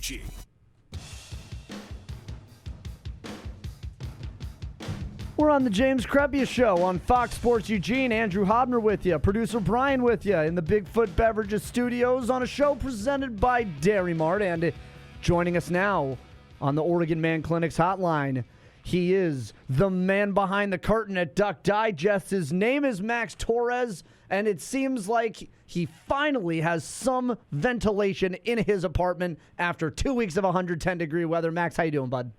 G. We're on the James Crebbia Show on Fox Sports Eugene. Andrew Hobner with you. Producer Brian with you in the Bigfoot Beverages Studios on a show presented by Dairy Mart. And joining us now on the Oregon Man Clinics hotline, he is the man behind the curtain at Duck Digest. His name is Max Torres, and it seems like he finally has some ventilation in his apartment after 2 weeks of 110-degree weather. Max, how you doing, bud?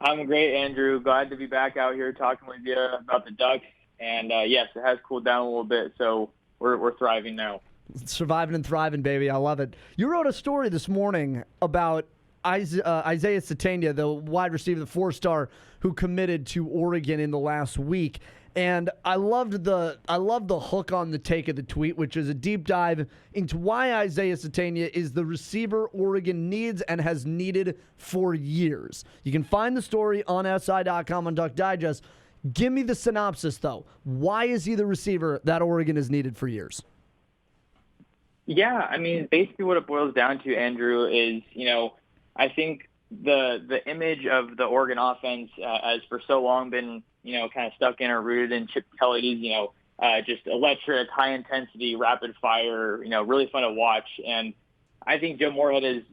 I'm great, Andrew. Glad to be back out here talking with you about the Ducks. And, yes, it has cooled down a little bit, so we're thriving now. Surviving and thriving, baby. I love it. You wrote a story this morning about Isaiah Sategna, the wide receiver, the four-star who committed to Oregon in the last week. And I loved the hook on the take of the tweet, which is a deep dive into why Isaiah Sategna is the receiver Oregon needs and has needed for years. You can find the story on SI.com on Duck Digest. Give me the synopsis, though. Why is he the receiver that Oregon has needed for years? Yeah, I mean, basically what it boils down to, Andrew, is, I think the image of the Oregon offense has for so long been, kind of stuck in or rooted in Chip Kelly's, just electric, high intensity, rapid fire, really fun to watch. And I think Joe Moorhead is,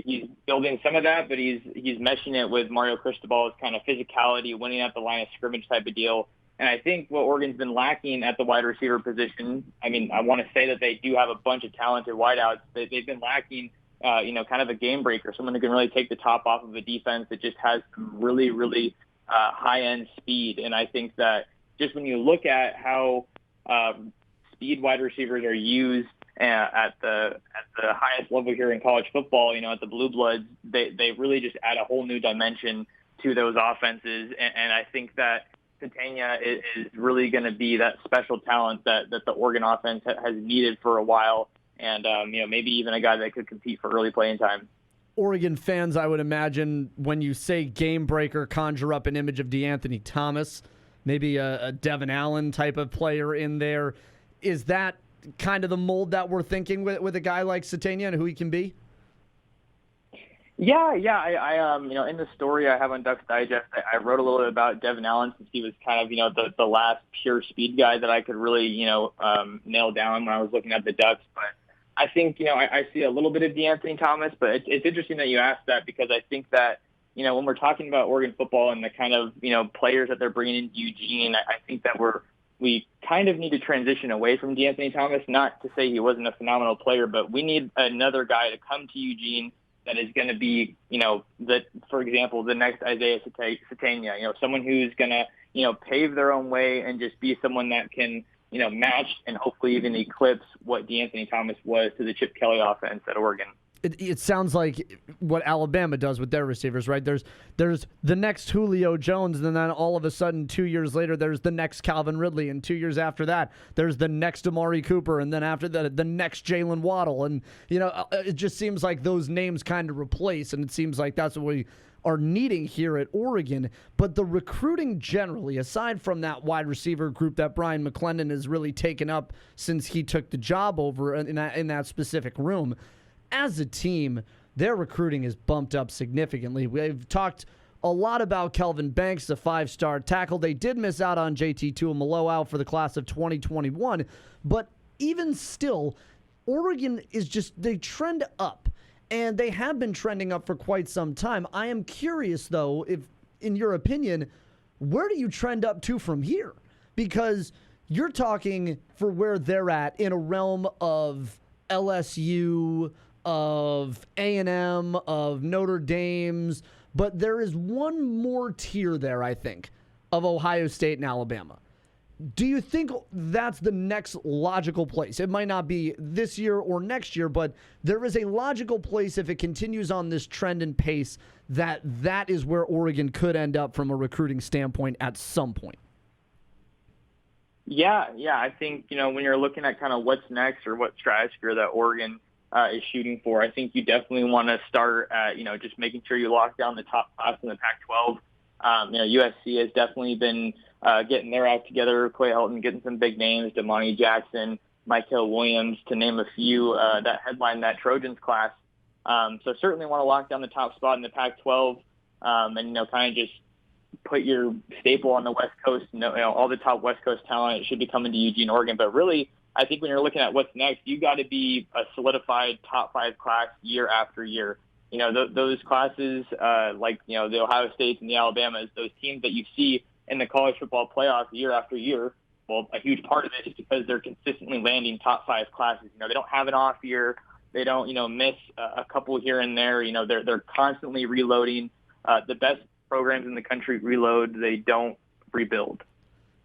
he's building some of that, but he's meshing it with Mario Cristobal's kind of physicality, winning at the line of scrimmage type of deal. And I think what Oregon's been lacking at the wide receiver position, I mean, I want to say that they do have a bunch of talented wideouts, but they've been lacking, kind of a game breaker, someone who can really take the top off of a defense that just has some really, really high-end speed. And I think that just when you look at how speed wide receivers are used at the highest level here in college football, at the Blue Bloods, they really just add a whole new dimension to those offenses. And I think that Sategna is really going to be that special talent that the Oregon offense has needed for a while. And, maybe even a guy that could compete for early playing time. Oregon fans, I would imagine, when you say game breaker, conjure up an image of DeAnthony Thomas, maybe a Devin Allen type of player in there. Is that kind of the mold that we're thinking with a guy like Sategna and who he can be? Yeah. I in the story I have on Ducks Digest, I wrote a little bit about Devin Allen since he was kind of, the last pure speed guy that I could really, nail down when I was looking at the Ducks. But I think, I see a little bit of DeAnthony Thomas, but it's interesting that you asked that because I think that, when we're talking about Oregon football and the kind of, players that they're bringing into Eugene, I think that we kind of need to transition away from DeAnthony Thomas, not to say he wasn't a phenomenal player, but we need another guy to come to Eugene that is going to be, for example, the next Isaiah Sategna, someone who's going to, pave their own way and just be someone that can, match and hopefully even eclipse what DeAnthony Thomas was to the Chip Kelly offense at Oregon. It sounds like what Alabama does with their receivers, right? There's the next Julio Jones, and then all of a sudden 2 years later, there's the next Calvin Ridley, and 2 years after that, there's the next Amari Cooper, and then after that, the next Jalen Waddle. And, it just seems like those names kind of replace, and it seems like that's what we are needing here at Oregon. But the recruiting generally, aside from that wide receiver group that Brian McClendon has really taken up since he took the job over in that specific room, as a team, their recruiting is bumped up significantly. We've talked a lot about Kelvin Banks, the five-star tackle. They did miss out on JT Tuimoloau for the class of 2021, but even still, Oregon is they trend up. And they have been trending up for quite some time. I am curious, though, if, in your opinion, where do you trend up to from here? Because you're talking for where they're at in a realm of LSU, of A&M, of Notre Dame's, but there is one more tier there, I think, of Ohio State and Alabama. Do you think that's the next logical place? It might not be this year or next year, but there is a logical place if it continues on this trend and pace that is where Oregon could end up from a recruiting standpoint at some point. Yeah. I think, when you're looking at kind of what's next or what stratosphere that Oregon is shooting for, I think you definitely want to start at, just making sure you lock down the top class in the Pac-12. USC has definitely been getting their act together. Clay Helton getting some big names, Damani Jackson, Michael Williams, to name a few, that headline that Trojans class. So certainly want to lock down the top spot in the Pac-12, and kind of just put your staple on the West Coast. All the top West Coast talent should be coming to Eugene, Oregon. But really, I think when you're looking at what's next, you got to be a solidified top 5 class year after year. Those classes, like the Ohio States and the Alabamas, those teams that you see in the college football playoff year after year. Well, a huge part of it is because they're consistently landing top 5 classes. They don't have an off year. They don't, miss a couple here and there. They're constantly reloading. The best programs in the country reload. They don't rebuild.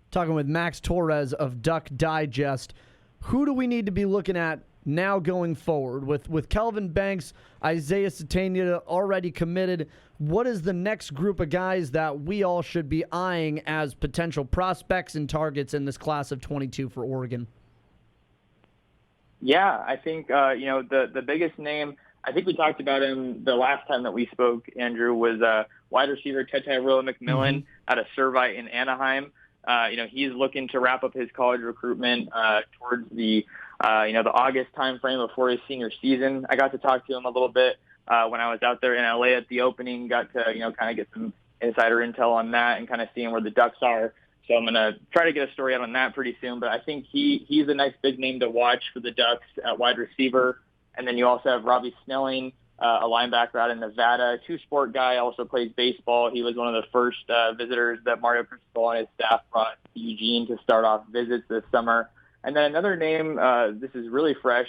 Talking with Max Torres of Duck Digest. Who do we need to be looking at now going forward? With Kelvin Banks, Isaiah Sategna already committed, what is the next group of guys that we all should be eyeing as potential prospects and targets in this class of 22 for Oregon? Yeah, I think, the biggest name, I think we talked about him the last time that we spoke, Andrew, was wide receiver Tetairoa McMillan out of Servite in Anaheim. He's looking to wrap up his college recruitment towards the August timeframe before his senior season. I got to talk to him a little bit when I was out there in LA at the opening, got to, kind of get some insider intel on that and kind of seeing where the Ducks are. So I'm going to try to get a story out on that pretty soon. But I think he's a nice big name to watch for the Ducks at wide receiver. And then you also have Robbie Snelling, a linebacker out in Nevada, two-sport guy, also plays baseball. He was one of the first visitors that Mario Cristobal and his staff brought to Eugene to start off visits this summer. And then another name, this is really fresh,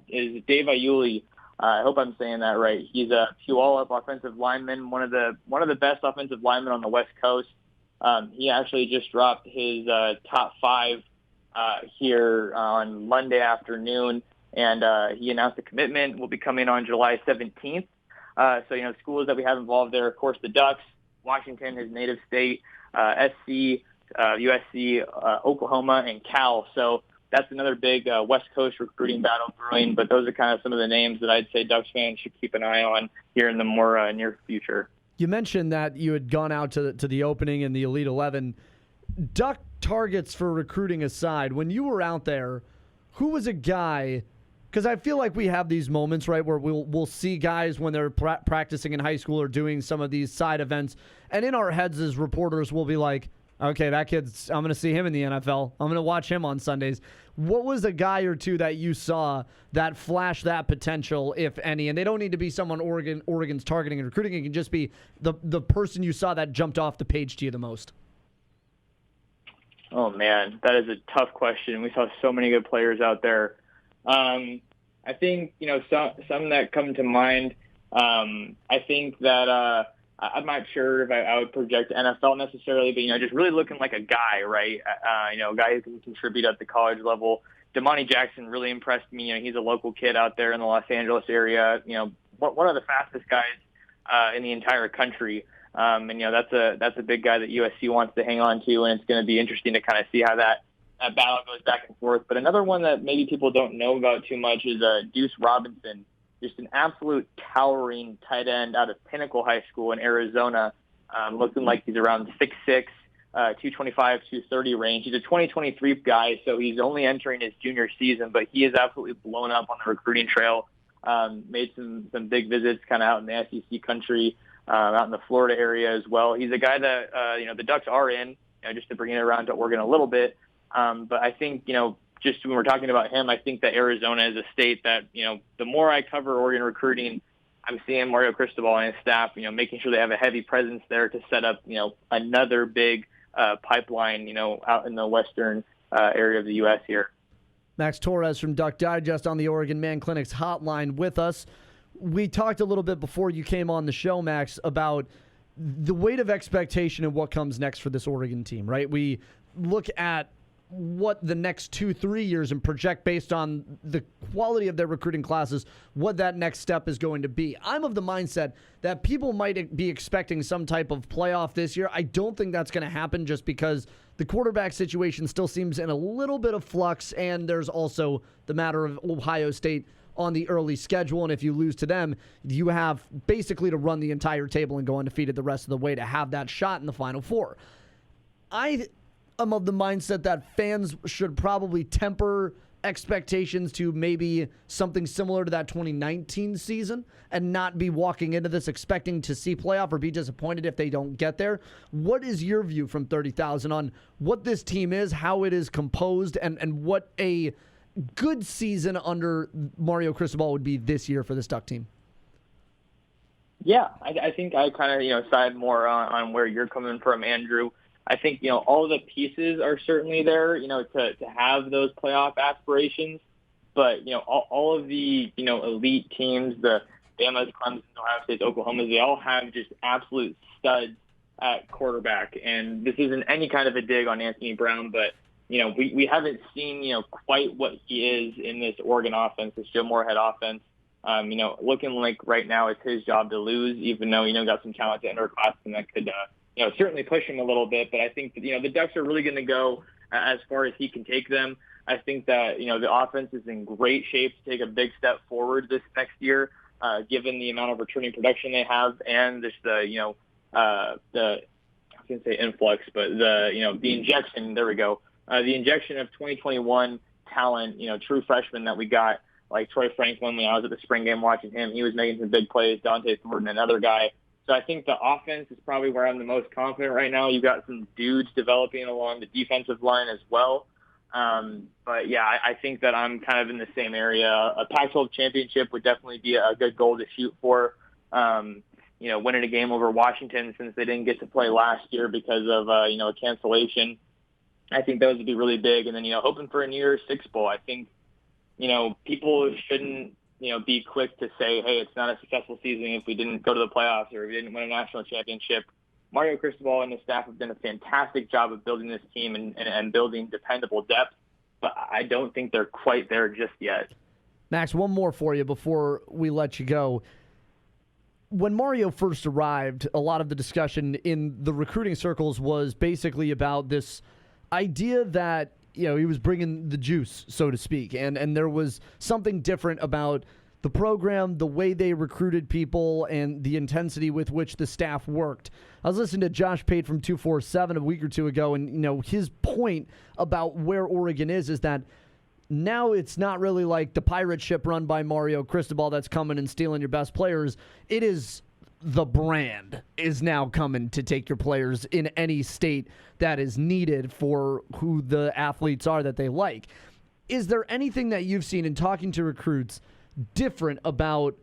is Dave Iuli. I hope I'm saying that right. He's a Puyallup offensive lineman, one of the best offensive linemen on the West Coast. He actually just dropped his top 5 here on Monday afternoon, and he announced a commitment. Will be coming on July 17th. So, schools that we have involved there, of course, the Ducks, Washington, his native state, SC, USC, Oklahoma, and Cal. So that's another big West Coast recruiting battle brewing, but those are kind of some of the names that I'd say Ducks fans should keep an eye on here in the more near future. You mentioned that you had gone out to the opening in the Elite 11. Duck targets for recruiting aside, when you were out there, who was a guy? Because I feel like we have these moments, right, where we'll see guys when they're practicing in high school or doing some of these side events, and in our heads as reporters, we'll be like, okay, that kid's, I'm going to see him in the NFL. I'm going to watch him on Sundays. What was a guy or two that you saw that flashed that potential, if any? And they don't need to be someone Oregon's targeting and recruiting. It can just be the person you saw that jumped off the page to you the most. Oh, man, that is a tough question. We saw so many good players out there. I think, some that come to mind, I think that I'm not sure if I would project NFL necessarily, but, just really looking like a guy, right? A guy who can contribute at the college level. Damani Jackson really impressed me. He's a local kid out there in the Los Angeles area, one of the fastest guys in the entire country. And that's a big guy that USC wants to hang on to, and it's going to be interesting to kind of see how that battle goes back and forth. But another one that maybe people don't know about too much is Deuce Robinson. Just an absolute towering tight end out of Pinnacle High School in Arizona, looking like he's around 6'6", 225, 230 range. He's a 2023 guy, so he's only entering his junior season, but he is absolutely blown up on the recruiting trail. Made some big visits kind of out in the SEC country, out in the Florida area as well. He's a guy that, the Ducks are in, just to bring it around to Oregon a little bit. But I think, just when we're talking about him, I think that Arizona is a state that, the more I cover Oregon recruiting, I'm seeing Mario Cristobal and his staff, making sure they have a heavy presence there to set up, another big pipeline, out in the western area of the U.S. here. Max Torres from Duck Digest on the Oregon Man Clinic's hotline with us. We talked a little bit before you came on the show, Max, about the weight of expectation and what comes next for this Oregon team, right? We look at what the next 2-3 years and project based on the quality of their recruiting classes, what that next step is going to be. I'm of the mindset that people might be expecting some type of playoff this year. I don't think that's going to happen just because the quarterback situation still seems in a little bit of flux, and there's also the matter of Ohio State on the early schedule, and if you lose to them, you have basically to run the entire table and go undefeated the rest of the way to have that shot in the Final Four. I'm of the mindset that fans should probably temper expectations to maybe something similar to that 2019 season and not be walking into this expecting to see playoff or be disappointed if they don't get there. What is your view from 30,000 on what this team is, how it is composed, and what a good season under Mario Cristobal would be this year for this Duck team? Yeah, I think I kind of, side more on where you're coming from, Andrew. I think, all the pieces are certainly there, to have those playoff aspirations. But, all of the, elite teams, the Bama's, Clemson, Ohio State, Oklahoma's, they all have just absolute studs at quarterback. And this isn't any kind of a dig on Anthony Brown, but, we haven't seen, quite what he is in this Oregon offense, this Joe Moorhead offense. Looking like right now it's his job to lose, even though, got some talent to enter Claxton that could, certainly push him a little bit. But I think, the Ducks are really going to go as far as he can take them. I think that, the offense is in great shape to take a big step forward this next year, given the amount of returning production they have and just the I was going to say influx, but the injection, there we go. The injection of 2021 talent, true freshmen that we got, like Troy Franklin. When I was at the spring game watching him, he was making some big plays. Dante Thornton, another guy. So I think the offense is probably where I'm the most confident right now. You've got some dudes developing along the defensive line as well. But yeah, I think that I'm kind of in the same area. A Pac-12 championship would definitely be a good goal to shoot for. Winning a game over Washington since they didn't get to play last year because of, a cancellation. I think those would be really big. And then, hoping for a New Year's Six Bowl. I think, people shouldn't, be quick to say, hey, it's not a successful season if we didn't go to the playoffs or if we didn't win a national championship. Mario Cristobal and his staff have done a fantastic job of building this team and building dependable depth, but I don't think they're quite there just yet. Max, one more for you before we let you go. When Mario first arrived, a lot of the discussion in the recruiting circles was basically about this idea that he was bringing the juice, so to speak, and there was something different about the program, the way they recruited people, and the intensity with which the staff worked. I was listening to Josh Pate from 247 a week or two ago, and his point about where Oregon is that now it's not really like the pirate ship run by Mario Cristobal that's coming and stealing your best players. It is the brand is now coming to take your players in any state that is needed for who the athletes are that they like. Is there anything that you've seen in talking to recruits different about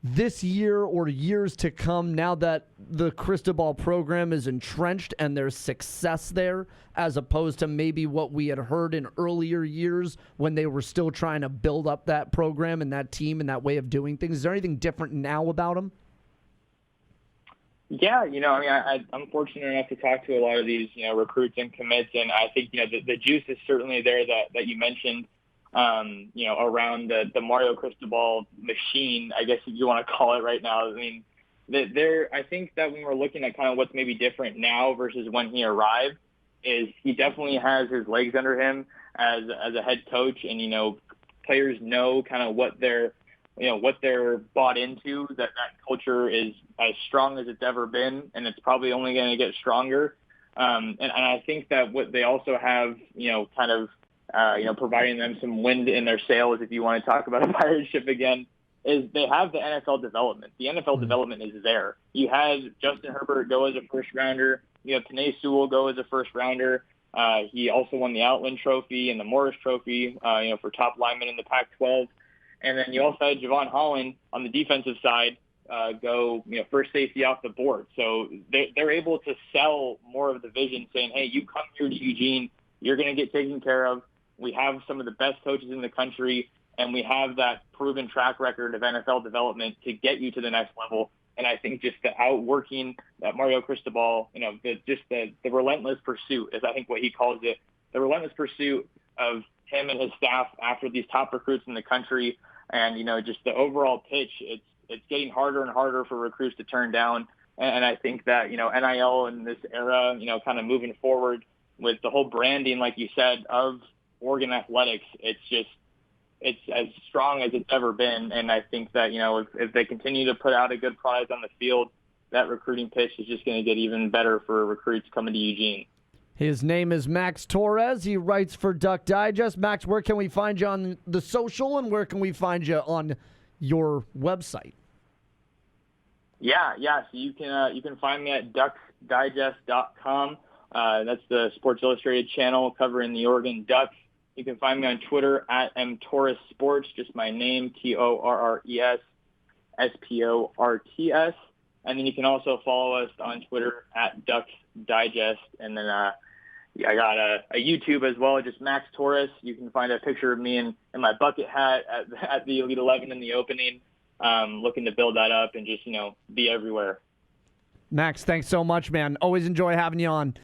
this year or years to come now that the Cristobal program is entrenched and there's success there, as opposed to maybe what we had heard in earlier years when they were still trying to build up that program and that team and that way of doing things? Is there anything different now about them? Yeah, I'm fortunate enough to talk to a lot of these, recruits and commits, and I think, the juice is certainly there that you mentioned, around the Mario Cristobal machine, I guess if you want to call it right now. I mean, I think that when we're looking at kind of what's maybe different now versus when he arrived, is he definitely has his legs under him as a head coach, and, players know kind of what they're bought into, that culture is as strong as it's ever been, and it's probably only going to get stronger. And I think that what they also have, providing them some wind in their sails, if you want to talk about a pirate ship again, is they have the NFL development. The NFL development is there. You had Justin Herbert go as a first rounder. You have Penei Sewell go as a first rounder. He also won the Outland Trophy and the Morris Trophy, for top linemen in the Pac-12. And then you also had Javon Holland on the defensive side go, first safety off the board. So they're able to sell more of the vision, saying, hey, you come here to Eugene, you're going to get taken care of. We have some of the best coaches in the country, and we have that proven track record of NFL development to get you to the next level. And I think just the outworking that Mario Cristobal, the relentless pursuit is, I think, what he calls it, the relentless pursuit of him and his staff after these top recruits in the country. And, just the overall pitch, it's getting harder and harder for recruits to turn down. And I think that, NIL in this era, kind of moving forward with the whole branding, like you said, of Oregon athletics, it's as strong as it's ever been. And I think that, if they continue to put out a good product on the field, that recruiting pitch is just going to get even better for recruits coming to Eugene. His name is Max Torres. He writes for Duck Digest. Max, where can we find you on the social, and where can we find you on your website? Yeah. So you can find me at ducksdigest.com. That's the Sports Illustrated channel covering the Oregon Ducks. You can find me on Twitter at mtorresports, just my name, TORRES SPORTS. And then you can also follow us on Twitter at Ducks Digest. And then I got a YouTube as well, just Max Torres. You can find a picture of me in my bucket hat at the Elite 11 in the opening, looking to build that up and just, be everywhere. Max, thanks so much, man. Always enjoy having you on.